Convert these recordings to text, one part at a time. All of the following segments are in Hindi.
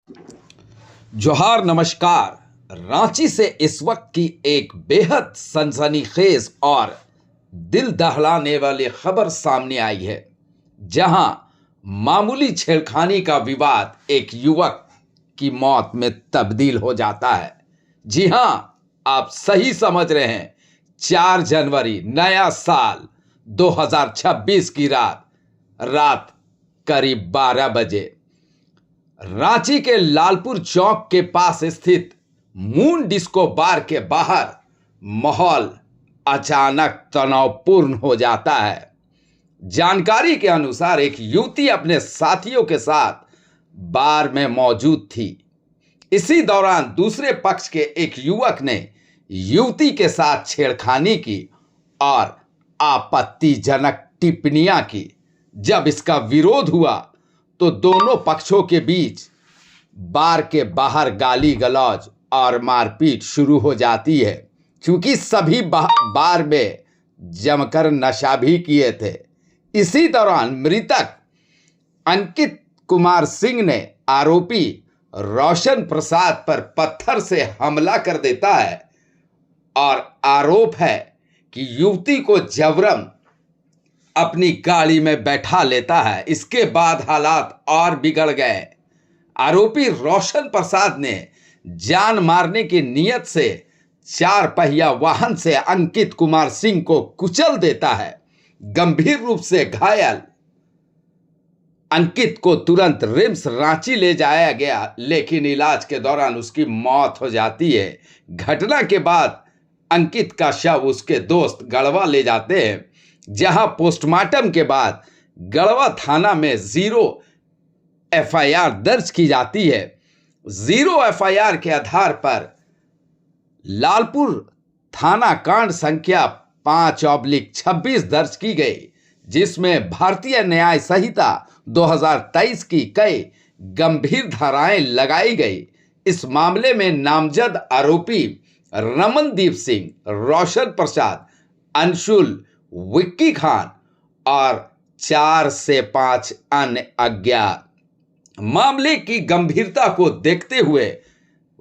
जोहार नमस्कार। रांची से इस वक्त की एक बेहद सनसनीखेज और दिल दहलाने वाली खबर सामने आई है, जहां मामूली छेड़खानी का विवाद एक युवक की मौत में तब्दील हो जाता है। जी हां, आप सही समझ रहे हैं। 4 जनवरी नया साल 2026 की रात करीब 12 बजे रांची के लालपुर चौक के पास स्थित मून डिस्को बार के बाहर माहौल अचानक तनावपूर्ण हो जाता है। जानकारी के अनुसार एक युवती अपने साथियों के साथ बार में मौजूद थी। इसी दौरान दूसरे पक्ष के एक युवक ने युवती के साथ छेड़खानी की और आपत्तिजनक टिप्पणियां की। जब इसका विरोध हुआ तो दोनों पक्षों के बीच बार के बाहर गाली गलौज और मारपीट शुरू हो जाती है, क्योंकि सभी बार में जमकर नशा भी किए थे। इसी दौरान मृतक अंकित कुमार सिंह ने आरोपी रोशन प्रसाद पर पत्थर से हमला कर देता है और आरोप है कि युवती को जबरन अपनी गाड़ी में बैठा लेता है। इसके बाद हालात और बिगड़ गए। आरोपी रोशन प्रसाद ने जान मारने की नीयत से 4 पहिया वाहन से अंकित कुमार सिंह को कुचल देता है। गंभीर रूप से घायल अंकित को तुरंत रिम्स रांची ले जाया गया, लेकिन इलाज के दौरान उसकी मौत हो जाती है। घटना के बाद अंकित का शव उसके दोस्त गढ़वा ले जाते हैं, जहां पोस्टमार्टम के बाद गढ़वा थाना में 0 एफआईआर दर्ज की जाती है। 0 एफआईआर के आधार पर लालपुर थाना कांड संख्या 5/26 दर्ज की गई, जिसमें भारतीय न्याय संहिता 2023 की कई गंभीर धाराएं लगाई गई। इस मामले में नामजद आरोपी रमनदीप सिंह, रोशन प्रसाद, अंशुल, विक्की खान और 4 से 5 अन्य अज्ञात। मामले की गंभीरता को देखते हुए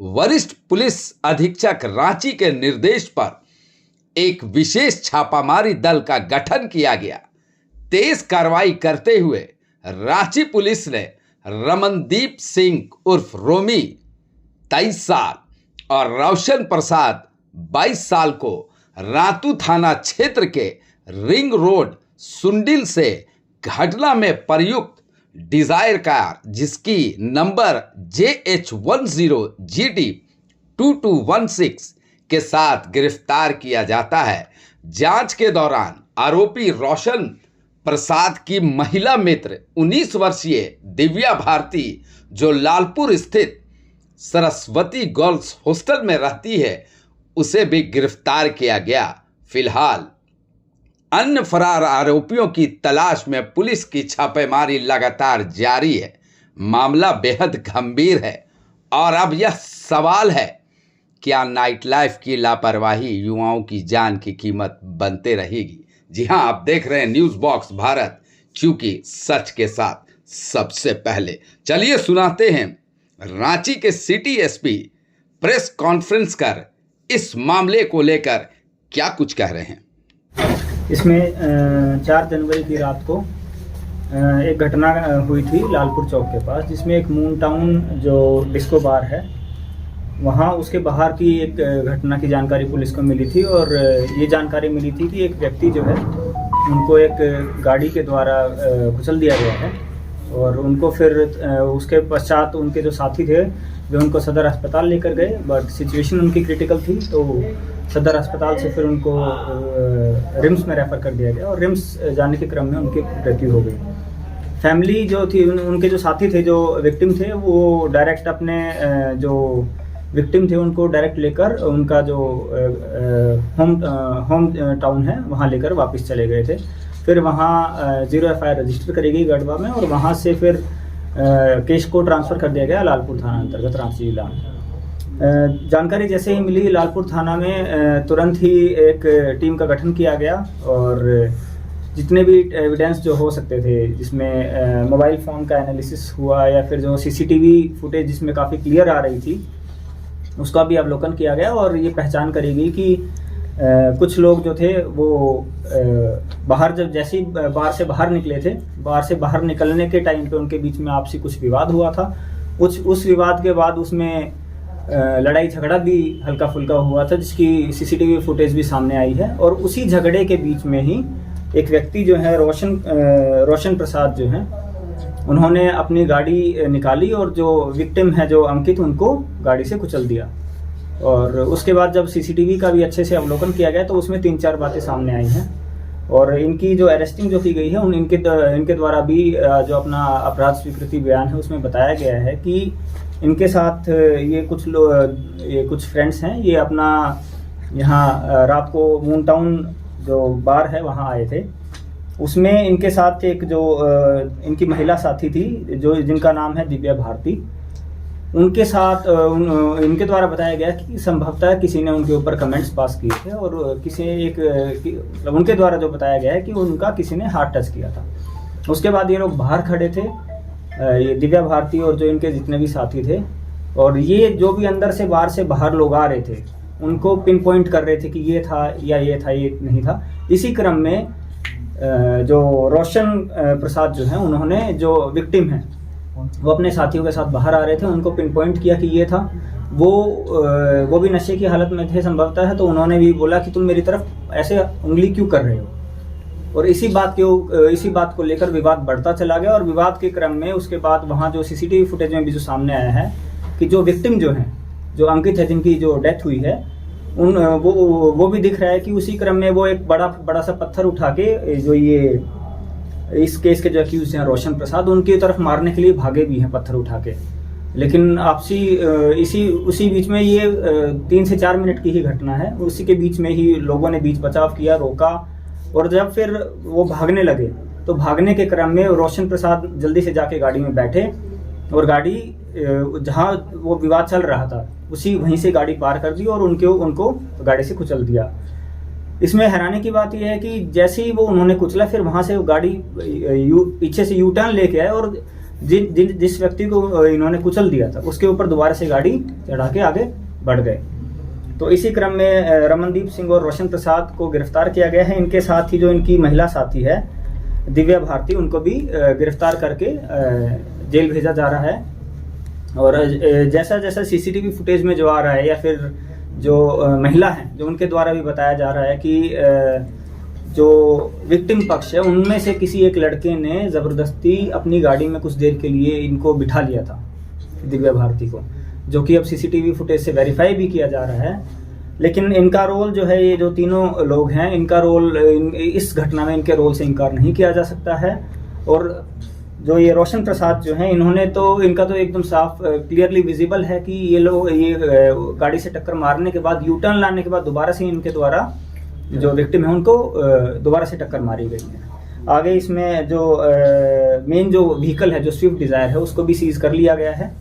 वरिष्ठ पुलिस अधीक्षक रांची के निर्देश पर एक विशेष छापामारी दल का गठन किया गया। तेज कार्रवाई करते हुए रांची पुलिस ने रमनदीप सिंह उर्फ रोमी 23 साल और रोशन प्रसाद 22 साल को रातू थाना क्षेत्र के रिंग रोड सुंडिल से घटना में प्रयुक्त डिजायर कार, जिसकी नंबर JH10GD 2216 के साथ गिरफ्तार किया जाता है। जांच के दौरान आरोपी रोशन प्रसाद की महिला मित्र 19 वर्षीय दिव्या भारती, जो लालपुर स्थित सरस्वती गर्ल्स हॉस्टल में रहती है, उसे भी गिरफ्तार किया गया। फिलहाल अन्य फरार आरोपियों की तलाश में पुलिस की छापेमारी लगातार जारी है। मामला बेहद गंभीर है और अब यह सवाल है, क्या नाइट लाइफ की लापरवाही युवाओं की जान की कीमत बनते रहेगी? जी हां, आप देख रहे हैं न्यूज़ बॉक्स भारत, क्योंकि सच के साथ सबसे पहले। चलिए सुनाते हैं रांची के सिटी एसपी प्रेस कॉन्फ्रेंस कर इस मामले को लेकर क्या कुछ कह रहे हैं। इसमें 4 जनवरी की रात को एक घटना हुई थी लालपुर चौक के पास, जिसमें एक मून टाउन जो डिस्को बार है, वहाँ उसके बाहर की एक घटना की जानकारी पुलिस को मिली थी। और ये जानकारी मिली थी कि एक व्यक्ति जो है उनको एक गाड़ी के द्वारा कुचल दिया गया है और उनको फिर उसके पश्चात उनके जो साथी थे वे उनको सदर अस्पताल लेकर गए, बट सिचुएशन उनकी क्रिटिकल थी, तो सदर अस्पताल से फिर उनको रिम्स में रेफ़र कर दिया गया और रिम्स जाने के क्रम में उनकी मृत्यु हो गई। फैमिली जो थी, उनके जो साथी थे, जो विक्टिम थे, वो डायरेक्ट अपने जो विक्टिम थे उनको डायरेक्ट लेकर उनका जो होम टाउन है वहाँ लेकर वापस चले गए थे। फिर वहाँ 0 एफआईआर रजिस्टर करी गई गढ़वा में और वहाँ से फिर केस को ट्रांसफ़र कर दिया गया लालपुर थाना अंतर्गत रांची जिला में। जानकारी जैसे ही मिली लालपुर थाना में तुरंत ही एक टीम का गठन किया गया और जितने भी एविडेंस जो हो सकते थे, जिसमें मोबाइल फ़ोन का एनालिसिस हुआ या फिर जो सीसीटीवी फुटेज जिसमें काफ़ी क्लियर आ रही थी, उसका भी अवलोकन किया गया और ये पहचान करी गई कि कुछ लोग जो थे वो बाहर जब जैसे ही बार से बाहर निकले थे, बार से बाहर निकलने के टाइम पे उनके बीच में आपसी कुछ विवाद हुआ था। उस विवाद के बाद उसमें लड़ाई झगड़ा भी हल्का फुल्का हुआ था, जिसकी सीसीटीवी फुटेज भी सामने आई है। और उसी झगड़े के बीच में ही एक व्यक्ति जो है रोशन प्रसाद जो हैं, उन्होंने अपनी गाड़ी निकाली और जो विक्टिम है जो अंकित, उनको गाड़ी से कुचल दिया। और उसके बाद जब सीसीटीवी का भी अच्छे से अवलोकन किया गया तो उसमें 3-4 बातें सामने आई हैं और इनकी जो अरेस्टिंग जो की गई है इनके द्वारा भी जो अपना अपराध स्वीकृति बयान है उसमें बताया गया है कि इनके साथ ये कुछ फ्रेंड्स हैं, ये अपना यहाँ रात को मून टाउन जो बार है वहाँ आए थे। उसमें इनके साथ एक जो इनकी महिला साथी थी जिनका नाम है दिव्या भारती, उनके साथ इनके द्वारा बताया गया कि संभवतः किसी ने उनके ऊपर कमेंट्स पास किए थे और उनके द्वारा जो बताया गया है कि उनका किसी ने हाथ टच किया था। उसके बाद ये लोग बाहर खड़े थे, ये दिव्या भारती और जो इनके जितने भी साथी थे, और ये जो भी अंदर से बाहर लोग आ रहे थे उनको पिन पॉइंट कर रहे थे कि ये था या ये था, ये नहीं था। इसी क्रम में जो रोशन प्रसाद जो हैं, उन्होंने जो विक्टिम हैं वो अपने साथियों के साथ बाहर आ रहे थे, उनको पिन पॉइंट किया कि ये था। वो भी नशे की हालत में थे संभवतः है, तो उन्होंने भी बोला कि तुम मेरी तरफ ऐसे उंगली क्यों कर रहे हो। और इसी बात को लेकर विवाद बढ़ता चला गया और विवाद के क्रम में उसके बाद वहाँ जो सीसीटीवी फुटेज में भी जो सामने आया है कि जो विक्टिम जो हैं, जो अंकित है, जिनकी जो डेथ हुई है, वो भी दिख रहा है कि उसी क्रम में वो एक बड़ा सा पत्थर उठा के जो ये इस केस के जो अक्यूज हैं रोशन प्रसाद, उनकी तरफ मारने के लिए भागे भी हैं पत्थर उठा के। लेकिन आपसी उसी बीच में ये 3 से 4 मिनट की ही घटना है, उसी के बीच में ही लोगों ने बीच बचाव किया, रोका। और जब फिर वो भागने लगे तो भागने के क्रम में रोशन प्रसाद जल्दी से जाके गाड़ी में बैठे और गाड़ी जहाँ वो विवाद चल रहा था वहीं से गाड़ी पार कर दी और उनको गाड़ी से कुचल दिया। इसमें हैरानी की बात यह है कि जैसे ही उन्होंने कुचला, फिर वहाँ से वो गाड़ी पीछे से यू टर्न लेके आए और जिस व्यक्ति को इन्होंने कुचल दिया था उसके ऊपर दोबारा से गाड़ी चढ़ा के आगे बढ़ गए। तो इसी क्रम में रमनदीप सिंह और रोशन प्रसाद को गिरफ्तार किया गया है। इनके साथ ही जो इनकी महिला साथी है दिव्या भारती, उनको भी गिरफ्तार करके जेल भेजा जा रहा है। और जैसा जैसा सीसीटीवी फुटेज में जो आ रहा है या फिर जो महिला हैं, जो उनके द्वारा भी बताया जा रहा है कि जो विक्टिम पक्ष है उनमें से किसी एक लड़के ने ज़बरदस्ती अपनी गाड़ी में कुछ देर के लिए इनको बिठा लिया था, दिव्या भारती को, जो कि अब सीसीटीवी फुटेज से वेरीफाई भी किया जा रहा है। लेकिन इनका रोल जो है, ये जो तीनों लोग हैं, इनका रोल इस घटना में इनके रोल से इनकार नहीं किया जा सकता है। और जो ये रोशन प्रसाद जो हैं, इनका तो एकदम साफ क्लियरली विजिबल है कि ये लोग गाड़ी से टक्कर मारने के बाद, यू टर्न लाने के बाद दोबारा से इनके द्वारा जो विक्टिम है उनको दोबारा से टक्कर मारी गई है। आगे इसमें जो मेन जो व्हीकल है, जो स्विफ्ट डिज़ायर है, उसको भी सीज कर लिया गया है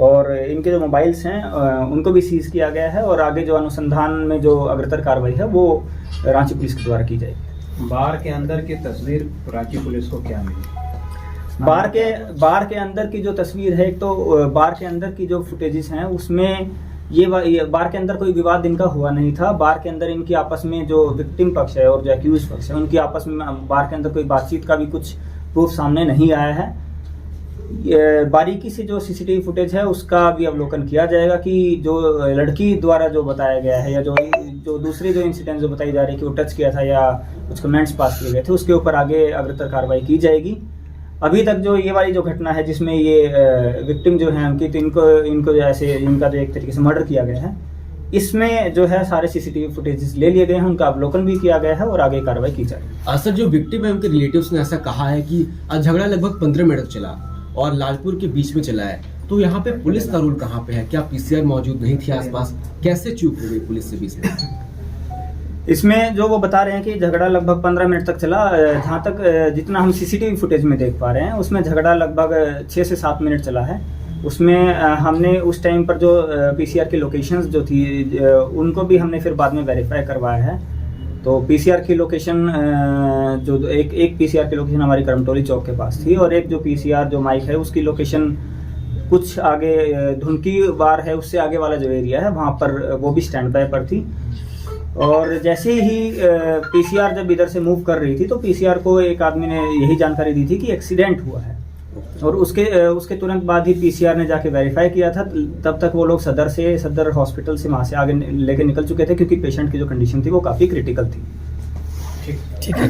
और इनके जो मोबाइल्स हैं उनको भी सीज किया गया है। और आगे जो अनुसंधान में जो अग्रतर कार्रवाई है वो रांची पुलिस के द्वारा की जाएगी। बार के अंदर की तस्वीर रांची पुलिस को क्या मिली? बार के अंदर की जो तस्वीर है, एक तो बार के अंदर की जो फुटेजेस हैं उसमें ये बार के अंदर कोई विवाद इनका हुआ नहीं था। बार के अंदर इनकी आपस में जो विक्टिम पक्ष है और जो एक्यूज पक्ष है, उनकी आपस में बार के अंदर कोई बातचीत का भी कुछ प्रूफ सामने नहीं आया है। बारीकी से जो सीसीटीवी फुटेज है उसका भी अवलोकन किया जाएगा कि जो लड़की द्वारा जो बताया गया है या जो दूसरी जो इंसिडेंट जो बताई जा रही है कि वो टच किया था या कुछ कमेंट्स पास किए गए थे, उसके ऊपर आगे अग्रतर कार्रवाई की जाएगी। अभी तक जो ये वाली जो घटना है जिसमें ये विक्टिम जो है अंकित, इनको जैसे इनका जो एक तरीके से मर्डर किया गया है, इसमें जो है सारे सीसीटीवी फुटेजेस ले लिए गए हैं, उनका अवलोकन भी किया गया है और आगे कार्रवाई की जाएगी। सर, जो विक्टिम है उनके रिलेटिव्स ने ऐसा कहा है कि झगड़ा लगभग 15 मिनट तक चला और लालपुर के बीच में चला है, तो यहाँ पे पुलिस का रोल कहाँ पे है? क्या पीसीआर मौजूद नहीं थी आसपास? कैसे चूक हो गई पुलिस से बीच में? इसमें जो वो बता रहे हैं कि झगड़ा लगभग 15 मिनट तक चला। जहाँ तक जितना हम सीसीटीवी फुटेज में देख पा रहे हैं उसमें झगड़ा लगभग 6 से 7 मिनट चला है। उसमें हमने उस टाइम पर जो पीसीआर की लोकेशंस जो थी उनको भी हमने फिर बाद में वेरीफाई करवाया है। तो पीसीआर की लोकेशन जो एक पीसीआर की लोकेशन हमारी करमटोली चौक के पास थी, और एक जो पीसीआर जो माइक है उसकी लोकेशन कुछ आगे धुनकी बार है, उससे आगे वाला जो एरिया है वहाँ पर वो भी स्टैंड बाय पर थी। और जैसे ही पीसीआर जब इधर से मूव कर रही थी तो पीसीआर को एक आदमी ने यही जानकारी दी थी कि एक्सीडेंट हुआ है, और उसके तुरंत बाद ही पीसीआर ने जाके वेरीफाई किया था। तब तक वो लोग सदर हॉस्पिटल से वहाँ से आगे लेके निकल चुके थे, क्योंकि पेशेंट की जो कंडीशन थी वो काफ़ी क्रिटिकल थी। ठीक है।